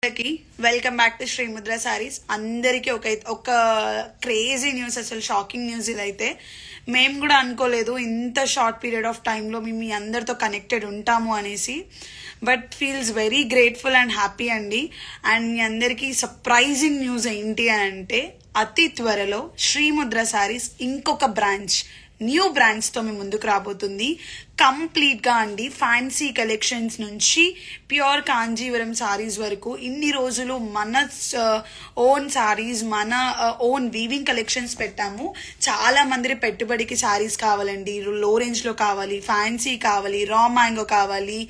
అందరికీ welcome back to Srimudra saris. అందరికీ ఒక క్రేజీ న్యూస్, అసలు షాకింగ్ న్యూస్ ఇదైతే. మేము కూడా అనుకోలేదు ఇంత షార్ట్ పీరియడ్ ఆఫ్ టైంలో మేము మీ అందరితో కనెక్టెడ్ ఉంటాము అనేసి. But feels very grateful and happy అండి. అండ్ మీ అందరికీ సర్ప్రైజింగ్ న్యూస్ ఏంటి అని అంటే, అతి త్వరలో శ్రీముద్ర సారీస్ ఇంకొక బ్రాంచ్, న్యూ బ్రాండ్స్ తో మేము ముందుకు రాబోతుంది. కంప్లీట్ గా అండి, ఫ్యాన్సీ కలెక్షన్స్ నుంచి ప్యూర్ కాంజీవరం సారీస్ వరకు ఇన్ని రోజులు మన ఓన్ సారీస్, మన ఓన్ వీవింగ్ కలెక్షన్స్ పెట్టాము. చాలా మంది పెట్టుబడికి సారీస్ కావాలండి, లో రేంజ్ లో కావాలి, ఫ్యాన్సీ కావాలి, రా మ్యాంగో కావాలి,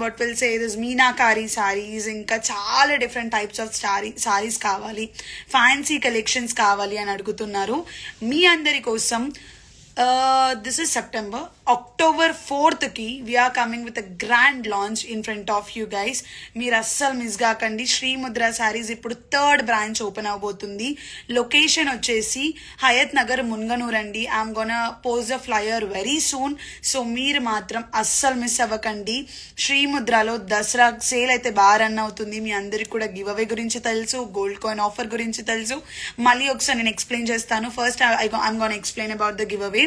what will say this meenakari saris, ఇంకా చాలా డిఫరెంట్ టైప్స్ ఆఫ్ సారీస్ కావాలి, ఫ్యాన్సీ కలెక్షన్స్ కావాలి అని అడుగుతున్నారు. మీ అందరి కోసం this is September. October 4th ki we are coming with a grand launch in front of you guys. మీరు అస్సలు మిస్ కాకండి. శ్రీముద్ర సారీస్ ఇప్పుడు థర్డ్ బ్రాంచ్ ఓపెన్ అవబోతుంది. లొకేషన్ వచ్చేసి హయత్ నగర్, మున్గనూర్ అండి. I'm gonna post the flyer very soon. So మీరు మాత్రం అస్సలు మిస్ అవ్వకండి. శ్రీముద్రలో దసరా సేల్ అయితే బాగా రన్ అవుతుంది. మీ అందరికి కూడా గివ్ అవే గురించి తెలుసు, గోల్డ్ కాయిన్ ఆఫర్ గురించి తెలుసు. మళ్ళీ ఒకసారి నేను ఎక్స్ప్లెయిన్ చేస్తాను. First I'm gonna explain about the give away.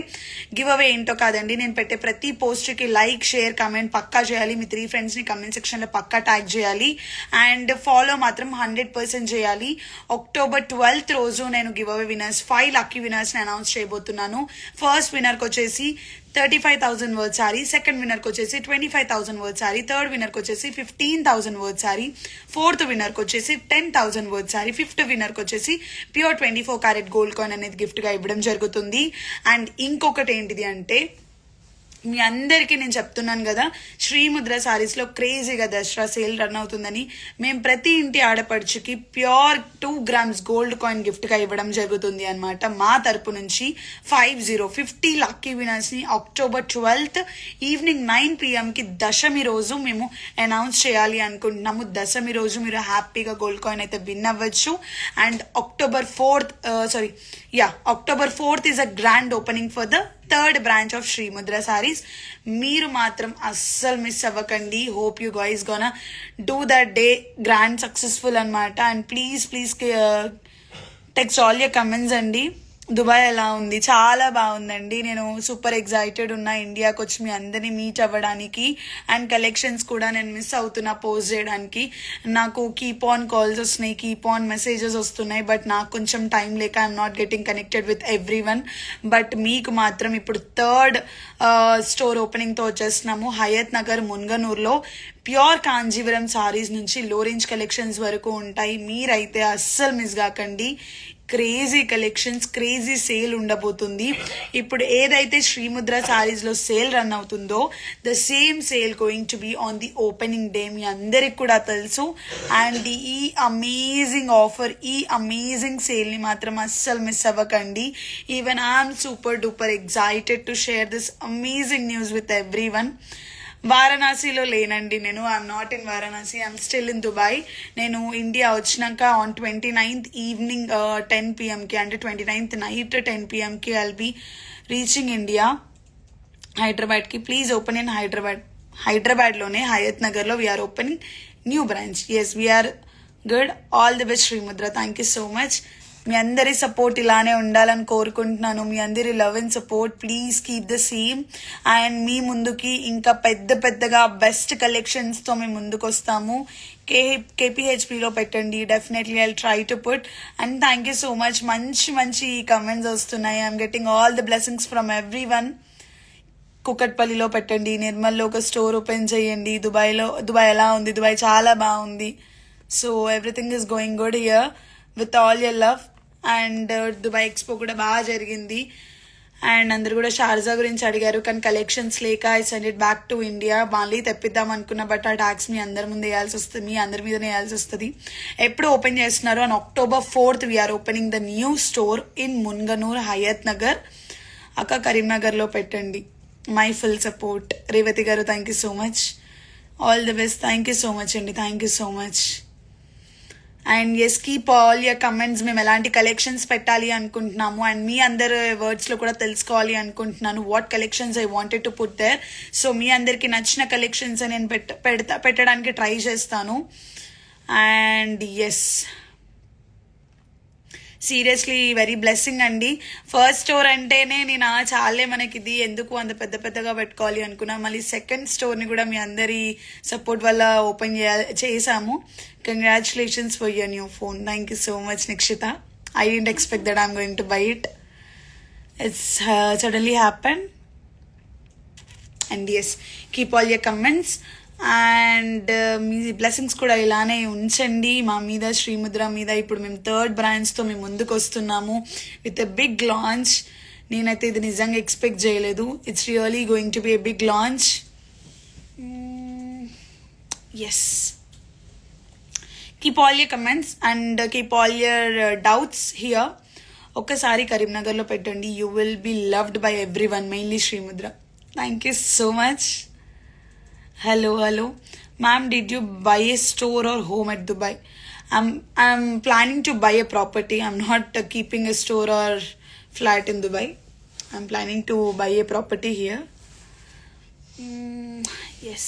Give away ఏంటో కాదండి, నేను పెట్టే ప్రతి పోస్ట్ కి లైక్, షేర్, కమెంట్ పక్కా చేయాలి. మీ 3 ఫ్రెండ్స్ ని కమెంట్ సెక్షన్ లో పక్కా ట్యాగ్ చేయాలి. అండ్ ఫాలో మాత్రం 100% చేయాలి. October 12th రోజు నేను give away winners 5 lucky winners ని అనౌన్స్ చేయబోతున్నాను. ఫస్ట్ విన్నర్ కి వచ్చేసి 35,000 వర్డ్ సారీ, సెకండ్ విన్నర్ కి వచ్చేసి 25,000 వర్డ్ సారీ, థర్డ్ విన్నర్ కి వచ్చేసి 15,000 వర్డ్ సారీ, ఫోర్త్ విన్నర్ కి వచ్చేసి 10,000 వర్డ్ సారీ, ఫిఫ్త్ విన్నర్ కి వచ్చేసి ప్యూర్ 24 క్యారెట్ గోల్డ్ కాయిన్ అనేది గిఫ్ట్ గా ఇవ్వడం జరుగుతుంది. అండ్ ఇంకొకటి ఏంటిది అంటే, మీ అందరికీ నేను చెప్తున్నాను కదా, శ్రీముద్ర సారీస్ లో క్రేజీగా దసరా సేల్ రన్ అవుతుందని. మేము ప్రతి ఇంటి ఆడపడుచుకి pure 2 grams gold coin gift గా ఇవ్వడం జరుగుతుంది అనమాట. మా తరపు నుంచి 50 లక్కీ వినర్స్ ని October 12th ఈవినింగ్ 9 PM కి దశమి రోజు మేము అనౌన్స్ చేయాలి అనుకుంటున్నాము. దశమి రోజు మీరు హ్యాపీగా గోల్డ్ కాయిన్ అయితే విన్ అవ్వచ్చు. And October 4th is a grand opening for the third branch of Srimudra Sarees. మీరు మాత్రం అస్సలు మిస్ అవ్వకండి. Hope you guys gonna do that day grand successful అనమాట. And please text all your comments అండి. Dubai ఎలా ఉంది? చాలా బాగుందండి. నేను సూపర్ ఎక్సైటెడ్ ఉన్నా ఇండియాకి వచ్చి మీ అందరినీ మీట్ అవ్వడానికి. అండ్ కలెక్షన్స్ కూడా నేను మిస్ అవుతున్నా పోస్ట్ చేయడానికి. నాకు కీప్ ఆన్ కాల్స్ వస్తున్నాయి, కీప్ ఆన్ మెసేజెస్ వస్తున్నాయి. బట్ నాకు కొంచెం టైం లేక I'm not getting connected with every one. But మీకు మాత్రం ఇప్పుడు థర్డ్ స్టోర్ ఓపెనింగ్ తో వచ్చేస్తున్నాము. హయత్ నగర్, మున్గనూర్లో ప్యూర్ కాంజీవరం సారీస్ నుంచి లో రేంజ్ కలెక్షన్స్ వరకు ఉంటాయి. మీరైతే అస్సలు మిస్ కాకండి. క్రేజీ కలెక్షన్స్, క్రేజీ సేల్ ఉండబోతుంది. ఇప్పుడు ఏదైతే శ్రీముద్ర సారీస్ లో సేల్ రన్ అవుతుందో, the same sale going to be on the opening day. మీ అందరికి కూడా తెలుసు. అండ్ ఈ అమేజింగ్ ఆఫర్, ఈ అమేజింగ్ సేల్ ని మాత్రం అస్సలు మిస్ అవ్వకండి. Even I'm super duper excited to share this amazing news with everyone. వారణాసిలో లేనండి నేను. I'm not in Varanasi, I'm still in Dubai. నేను ఇండియా వచ్చినాక ఆన్ 29th ఈవినింగ్ 10 PM కి, అంటే 29th నైట్ 10 PM కి I'll be reaching India, Hyderabad కి. Please open in Hyderabad లోనే హయత్ నగర్ లో we're opening new branch. Yes, we're good. All the best Srimudra. Thank you so much. మీ అందరి సపోర్ట్ ఇలానే ఉండాలని కోరుకుంటున్నాను. మీ అందరి love and support please keep the same. And మీ ముందుకి ఇంకా పెద్దగా బెస్ట్ కలెక్షన్స్ తో మేము ముందుకు వస్తాము. KPHPలో పెట్టండి, definitely I try to put. And thank you so much. మంచి కమెంట్స్ వస్తున్నాయి. I'm getting all the blessings from everyone. కుకట్పల్లిలో పెట్టండి, నిర్మల్లో ఒక స్టోర్ ఓపెన్ చేయండి. దుబాయ్ ఎలా ఉంది? దుబాయ్ చాలా బాగుంది. So everything is going good here with all your love. And Dubai expo కూడా బాగా జరిగింది. అండ్ అందరు కూడా షార్జా గురించి అడిగారు, కానీ కలెక్షన్స్ లేక I send it back to India. మళ్ళీ తెప్పిద్దాం అనుకున్నా, బట్ ఆ ట్యాక్స్ మీ అందరి ముందు వేయాల్సి వస్తుంది, మీ అందరి మీదనే వేయాల్సి వస్తుంది. ఎప్పుడు ఓపెన్ చేస్తున్నారు? And October 4th we're opening the new store in Munganoor, Hayathnagar. అక్క కరీంనగర్ లో పెట్టండి. My full support. Revathi garu, thank you so much. All the best. Thank you so much అండి. Thank you so much. And yes, keep all your comments. మేము ఎలాంటి collections పెట్టాలి అనుకుంటున్నాము, and మీ అందరు words లో కూడా తెలుసుకోవాలి అనుకుంటున్నాను what collections I wanted to put there. So మీ అందరికి నచ్చిన కలెక్షన్స్ నేను పెట్టడానికి ట్రై చేస్తాను. And yes, seriously very blessing అండి. ఫస్ట్ స్టోర్ అంటేనే నేను చాలే మనకి ఇది ఎందుకు అంత పెద్ద పెద్దగా పెట్టుకోవాలి అనుకున్నా. మళ్ళీ సెకండ్ స్టోర్ని కూడా మీ అందరి సపోర్ట్ వల్ల ఓపెన్ చేసాము. Congratulations for your new phone. Thank you so much Nikshitha. I didn't expect that I'm going to buy it. It's suddenly happen. And yes, keep all your comments and మీ blessings కూడా ఇలానే ఉంచండి మా మీద, శ్రీముద్ర మీద. ఇప్పుడు మేము థర్డ్ బ్రాంచ్తో మేము ముందుకు వస్తున్నాము విత్ ఎ బిగ్ లాంచ్. నేనైతే ఇది నిజంగా ఎక్స్పెక్ట్ చేయలేదు. It's really going to be a big launch. Yes, keep all your comments and keep all your doubts here. ఒక్కసారి కరీంనగర్లో పెట్టండి. You will be loved by everyone, mainly Srimudra. Thank you so much. Hello. Ma'am, did you buy a store or home at Dubai? I'm planning to buy a property. I'm not keeping a store or flat in Dubai. I'm planning to buy a property here. Yes.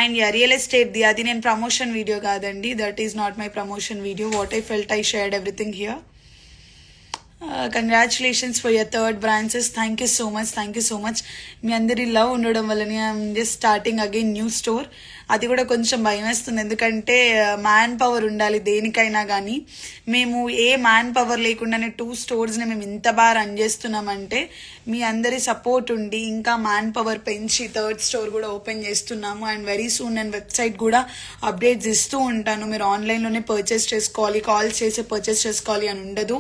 And yeah, real estate, adi nen promotion video kadandi. That is not my promotion video. What I felt, I shared everything here. Congratulations for your third branches. Thank you so much. మీ అందరి love ఉండడం వల్లనే I'm just starting again new store. అది కూడా కొంచెం భయం వేస్తుంది, ఎందుకంటే మ్యాన్ పవర్ ఉండాలి దేనికైనా కానీ. మేము ఏ మ్యాన్ పవర్ లేకుండానే 2 స్టోర్స్ని మేము ఇంత బాగా రన్ చేస్తున్నామంటే మీ అందరి సపోర్ట్ ఉండి ఇంకా మ్యాన్ పవర్ పెంచి థర్డ్ స్టోర్ కూడా ఓపెన్ చేస్తున్నాము. అండ్ వెరీ సూన్ నేను వెబ్సైట్ కూడా అప్డేట్స్ ఇస్తూ ఉంటాను. మీరు ఆన్లైన్లోనే పర్చేస్ చేసుకోవాలి, కాల్ చేసి పర్చేస్ చేసుకోవాలి అని ఉండదు.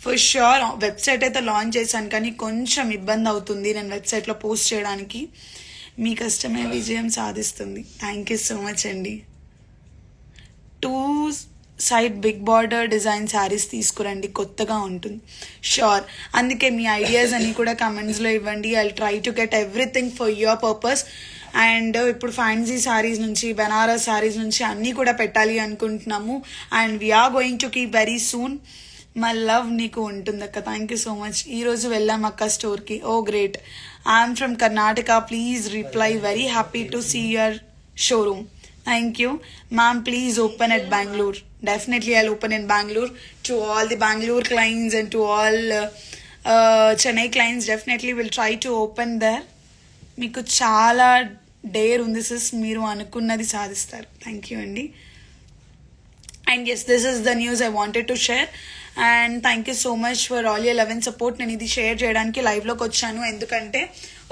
ఫర్ ష్యూర్ వెబ్సైట్ అయితే లాంచ్ చేశాను, కానీ కొంచెం ఇబ్బంది అవుతుంది నేను వెబ్సైట్లో పోస్ట్ చేయడానికి. మీ కష్టమే విజయం సాధిస్తుంది. థ్యాంక్ యూ సో మచ్ అండి. 2 side big border design saris తీసుకురండి, కొత్తగా ఉంటుంది. షూర్, అందుకే మీ ఐడియాస్ అన్ని కూడా కమెంట్స్లో ఇవ్వండి. I try to get everything for your purpose. And ఇప్పుడు ఫ్యాన్సీ శారీస్ నుంచి, బెనారస్ శారీస్ నుంచి అన్నీ కూడా పెట్టాలి అనుకుంటున్నాము. And we're going to keep very soon. My love నీకు ఉంటుంది అక్క. థ్యాంక్ యూ సో మచ్. ఈరోజు వెళ్ళాం అక్క స్టోర్కి. Oh great. I'm from Karnataka. Please reply. Very happy to see your showroom. Thank you. Ma'am, please open at Bangalore. Definitely I'll open in Bangalore. To all the Bangalore clients and to all Chennai clients, definitely will try to open there. Meeku chaala dare undi sis, meeru anukunnadi sadhistaru. Thank you andi. And yes, this is the news I wanted to share. And thank you so much for all your love and support. నేను ఇది share చేయడానికి లైవ్లోకి వచ్చాను, ఎందుకంటే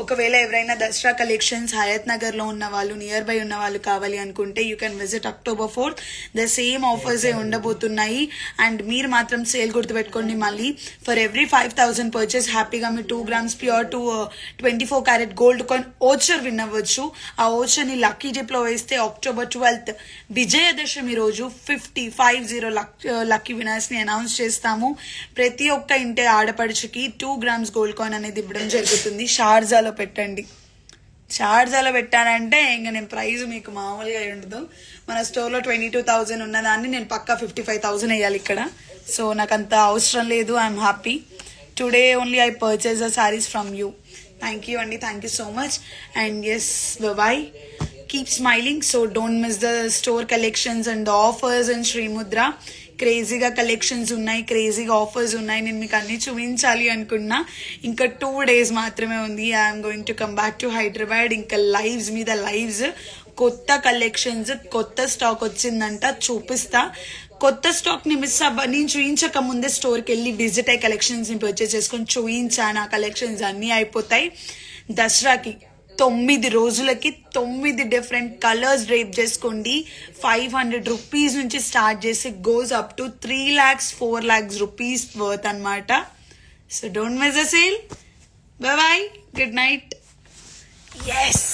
ఒకవేళ ఎవరైనా Dasara collections Hayath నగర్లో ఉన్న వాళ్ళు, నియర్ బై ఉన్న వాళ్ళు కావాలి అనుకుంటే you can visit October 4th. The same offers ఉండబోతున్నాయి. అండ్ మీరు మాత్రం సేల్ గుర్తుపెట్టుకోండి. మళ్ళీ ఫర్ ఎవ్రీ 5,000 పర్చేస్ హ్యాపీగా మీ 2 grams pure to 24 carat gold coin voucher win అవ్వచ్చు. ఆ ఓచర్ని లక్కీ డిప్లో వేస్తే October 12th విజయదశమి రోజు 50 లక్కీ వినర్స్ని అనౌన్స్ చేస్తాము. ప్రతి ఒక్క ఇంటి ఆడపడుచుకి 2 grams గోల్డ్ కాయిన్ అనేది ఇవ్వడం జరుగుతుంది. షార్జాలో పెట్టండి. షార్జాలో పెట్టానంటే ఇంకా నేను ప్రైజ్ మీకు మామూలుగా ఉండదు. మన స్టోర్లో 22,000 ఉన్నదాన్ని నేను పక్కా 55,000 వేయాలి ఇక్కడ. సో నాకు అంత అవసరం లేదు. I'm happy. Today only I purchase the sarees from you. Thank you అండి. Thank you so much. And yes, bye. Keep smiling. So don't miss the store collections and the offers and Srimudra. క్రేజీగా collections ఉన్నాయి, క్రేజీగా offers ఉన్నాయి. నేను మీకు అన్ని చూపించాలి అనుకున్నా. ఇంకా 2 days మాత్రమే ఉంది. I'm going to come back to Hyderabad. ఇంకా లైవ్స్ మీద లైవ్స్, కొత్త కలెక్షన్స్, కొత్త స్టాక్ వచ్చిందంట, చూపిస్తా. కొత్త స్టాక్ని మిస్ నేను చూపించక ముందే స్టోర్కి వెళ్ళి విజిట్ అయ్యి కలెక్షన్స్ని పర్చేస్ చేసుకొని చూపించాను. ఆ కలెక్షన్స్ అన్నీ అయిపోతాయి. దసరాకి 9 రోజులకి 9 డిఫరెంట్ కలర్స్ డ్రేప్ చేసుకోండి. 500 రూపీస్ నుంచి స్టార్ట్ చేసి goes up to 3 lakhs 4 lakhs rupees worth అనమాట. So don't miss the sale. Bye, good night. Yes.